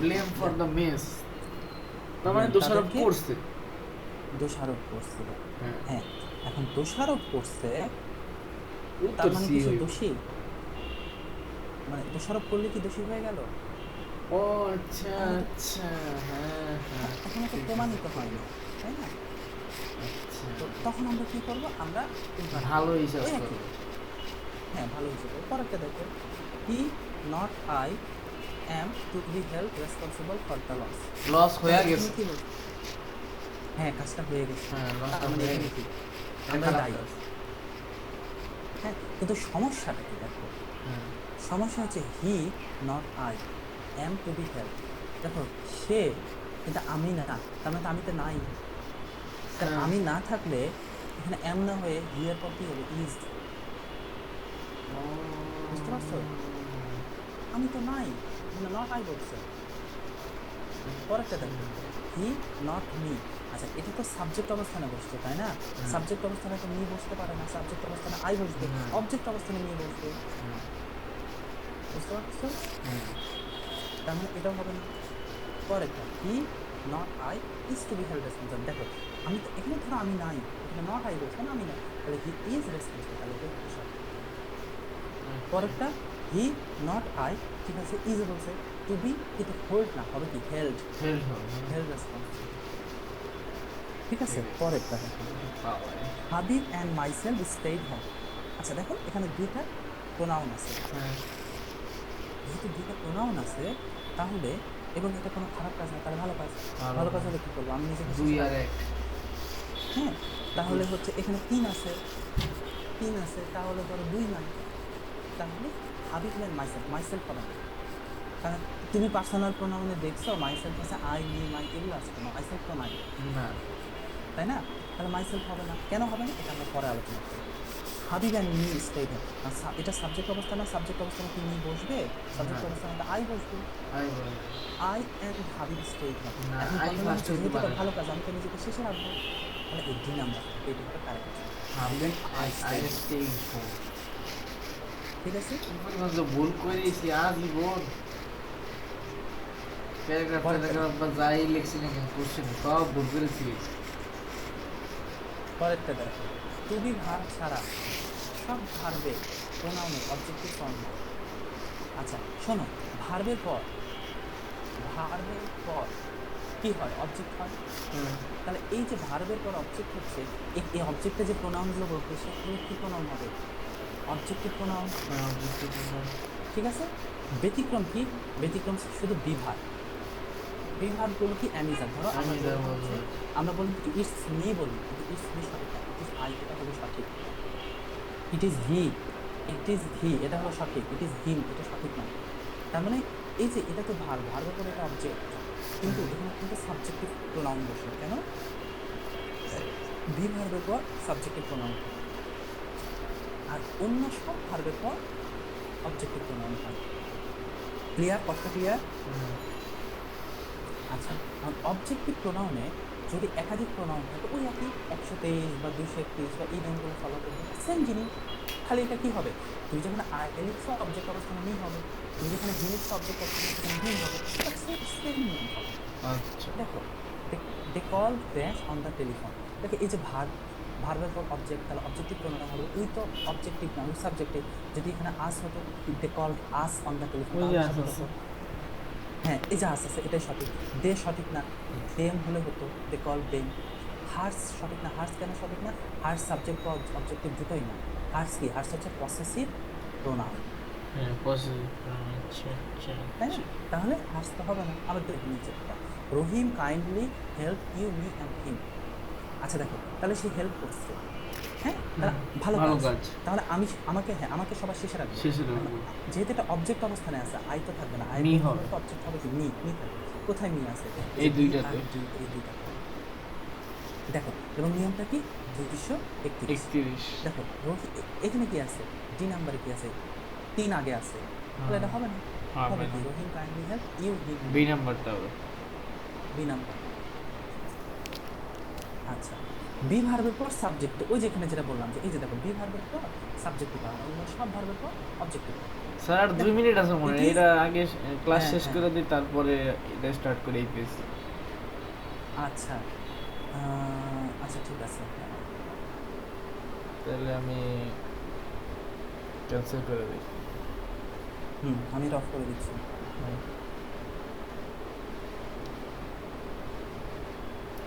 ব্লেম ফর দ্য মেস, তার মানে দোষারোপ তাদেরকে করছে। দোষারোপ করছিল, হ্যাঁ হ্যাঁ এখন দোষারোপ করছে তার উত্তর মানে সি কি সে হইব। দোষী? মানে দোষারোপ করলে কি দোষী হয়ে গেল? ও আচ্ছা আচ্ছা, হ্যাঁ হ্যাঁ এখনো তো প্রমাণিত হয়নি, তাই না? আচ্ছা। তো তখন আমরা কি করব? আমরা ভালো হিসাব ওই একই, করো। হ্যাঁ ভালো হিসেবে। পরেরটা দেখো he not I am to be held responsible for the loss. Loss হয়ে গেছে। কি বলছো? হ্যাঁ কাজটা হয়ে গেছে, হ্যাঁ লস তার মানে হয়ে এখানে গেছে। কি? আমরা দায়ী। হ্যাঁ কিন্তু সমস্যাটা কি দেখো, হ্যাঁ সমস্যা হচ্ছে he not I am to be help. দেখো সে কিন্তু আমি না, তার মানে তো আমি তো নাই। কারণ হ্যাঁ। আমি না থাকলে এখানে অ্যাম না হয়ে হি এর পর কি হবে? ইজ। বুঝতে পারছো? আমি তো নাই, এখানে নট আই বলছে। পরেরটা দেখো হি নট মি। আচ্ছা এটা তো সাবজেক্ট অবস্থানে বসছে, তাই না? সাবজেক্ট অবস্থানে তো মি বসতে পারে না, সাবজেক্ট অবস্থানে আই বসবে, অবজেক্ট অবস্থানে মি বসবে। বুঝতে পারছো? তার মানে এটাও হবে না। পরেরটা he not I is to be held responsible. দেখো আমি তো এখানে ধরো আমি নাই, এখানে নট আই বলছে না, আমি নাই, তাহলে হি ইজ রেসপন্সিবল, তাহলে এটা হচ্ছে সঠিক। পরেরটা হি নট আই, ঠিক আছে ইজ বলছে, টু বি কিন্তু হোল্ড না, হবে কি? হেল্ড, হেল্ড হবে। হেল্ড রেসপন্সিবল, ঠিক আছে? পরেরটা দেখো বাবা Habib and myself stayed home. আচ্ছা দেখো এখানে দুইটা প্রোনাউন আছে, হ্যাঁ যেহেতু দুইটা প্রোনাউন আছে তাহলে, এবং এটা কোনো খারাপ কাজ না, তাহলে ভালো কাজ। ভালো ভালো কাজ কাজ। হলে কী করবো? আমি নিজেকে দুই শেষে আর রাখবো। এক। হ্যাঁ তাহলে হচ্ছে এখানে 3 আছে, 3 আছে, তাহলে ধরো 2 নাই, তাহলে হাবিব অ্যান্ড মাইসেলফ, মাইসেলফ হবে না, কারণ তুমি পার্সোনাল প্রোনাউনে দেখছো মাইসেলফ আছে, আই মি মাই এগুলো আছে, মাইসেলফ তো নাই, না তাই না? তাহলে মাইসেলফ হবে না, কেন হবে না এটা আমরা পরে আলোচনা করব। Habib and me stayed home, এটা সাবজেক্ট অবস্থা না, সাবজেক্ট অবস্থানে কি মি বসবে? সাবজেক্ট অবস্থানে তো আই বসবে। আই বলে I and Habib stayed home, না, এখন I কথা first হচ্ছে হইতে যেহেতু এটা পারে। ভালো কাজ, আমি তো নিজেকে শেষে রাখবো, তাহলে এই 2 নাম্বার, এইটা হবে correct. Habib I I stayed, stayed home. ঠিক আছে? ভুল করেছি আজীবন। প্যারাগ্রাফ বা যাই লিখছি না কেন, কোশ্চেন সব ভুল করেছি। পরেরটা দেখো টু বি ভার্ব ছাড়া সব ভার্বে প্রোনাউনের অবজেক্টিভ ফর্ম হয়। আচ্ছা শোনো, ভার্বের পর কি হয়? অবজেক্ট হয়। তাহলে এই যে ভার্বের পর অবজেক্ট হচ্ছে, এই অবজেক্টে যে প্রোনাউনগুলো বলতে সেগুলো কি প্রোনাউন হবে? অবজেক্টিভ প্রোনাউন, ঠিক আছে? ব্যতিক্রম কি? ব্যতিক্রম শুধু বিভাগ, বিভাগগুলো কি? অ্যামিজার। ধরো আমরা বলি ইটস মি বলি, কিন্তু ইটস মি সঠিক না, ইট ইজ আই, এটা হলো সঠিক। ইট ইজ হি, এটা হলো সঠিক। ইট ইজ হিম, এটা সঠিক না। তার মানে এই যে এটা তো ভার্বের পরে এটা অবজেক্ট, কিন্তু এখানে কিন্তু সাবজেক্টিভ প্রোনাউন বসে, কেন? বি ভার্বের পর সাবজেক্টিভ প্রোনাউন, আর অন্য সব ভার্বের পর অবজেক্টিভ প্রোনাউন হয়। ক্লিয়ার? কথা ক্লিয়ার? আচ্ছা অবজেক্টিভ প্রোনাউনে যদি একাধিক প্রোনাউন থাকে, ওই একই 123 বা 231 বা এই নিয়মগুলো ফলো করবে, সেম জিনিস, খালি এটা কি হবে? তুমি যখন আই লিখছো অবজেক্ট অবস্থানে মি হবে, তুমি যেখানে হি লিখছো অবজেক্ট অবস্থানে হি হবে, সেম নিয়ম ফলো। আচ্ছা দেখো they call dash on the telephone, দেখো এই যে ভার্বের পর অবজেক্ট, তাহলে অবজেক্টিভ প্রোনাউন হবে, উই তো অবজেক্টিভ না, উই সাবজেক্টিভ। যদি এখানে আস হতো, they called us on the telephone, ওই যে তাহলে আস সঠিক আছে। হতো। হ্যাঁ, এই যে আস আছে এটাই সঠিক। দে সঠিক না, দেম হলে হতো, দে কল দেম। হার্স সঠিক না, হার্স কেন সঠিক না? হার্স সাবজেক্ট বা অবজেক্টিভ দুটোই না। হার্স কি? হার্স হচ্ছে পসেসিভ প্রোনাউন, হ্যাঁ পজিটিভ আচ্ছা আচ্ছা তাই না? তাহলে হার্স তো হবে না। আবার দেখো নিচেরটা, Rahim kindly help you me and him. আচ্ছা দেখো, তাহলে সে হেল্প করছে, হ্যাঁ, তাহলে ভালো ভালো কাজ। কাজ। তাহলে আমাকে সবার শেষে রাখবে। শেষে রাখবো। যেহেতু এটা অবজেক্ট অবস্থানে আছে, আই তো থাকবে না, আই মি হবে। অবজেক্ট হবে কি? মি থাকবে। কোথায় মি আছে? এই যে দুইটাতে। me and you, এই দুইটাতে। দেখো, এবং নিয়মটা কি? 231। 31 দেখো এখানে কি আছে? ডি নাম্বারে কি আছে? 3 আগে আছে, তাহলে এটা হবে না। হবে হবে না। কি? Rahim kindly help you him, B নাম্বারটা হবে। B number. আচ্ছা, বি ভার্বের পর সাবজেক্ট, ওই যেখানে যেটা বললাম যে এই যে দেখো, বি ভার্বের পর সাবজেক্টিভ হয়, অন্য সব ভার্বের পর অবজেক্টিভ হয়। স্যার আর 2 মিনিট আছে মনে হয়, It is- এটা আগে ক্লাস হ্যাঁ, শেষ হ্যাঁ। করে দিই, তারপরে এটা স্টার্ট করে এই পেজ। আচ্ছা, আচ্ছা ঠিক আছে। তাহলে আমি ক্যান্সেল করে দিই। হুম, আমি এটা অফ করে দিচ্ছি। হুম।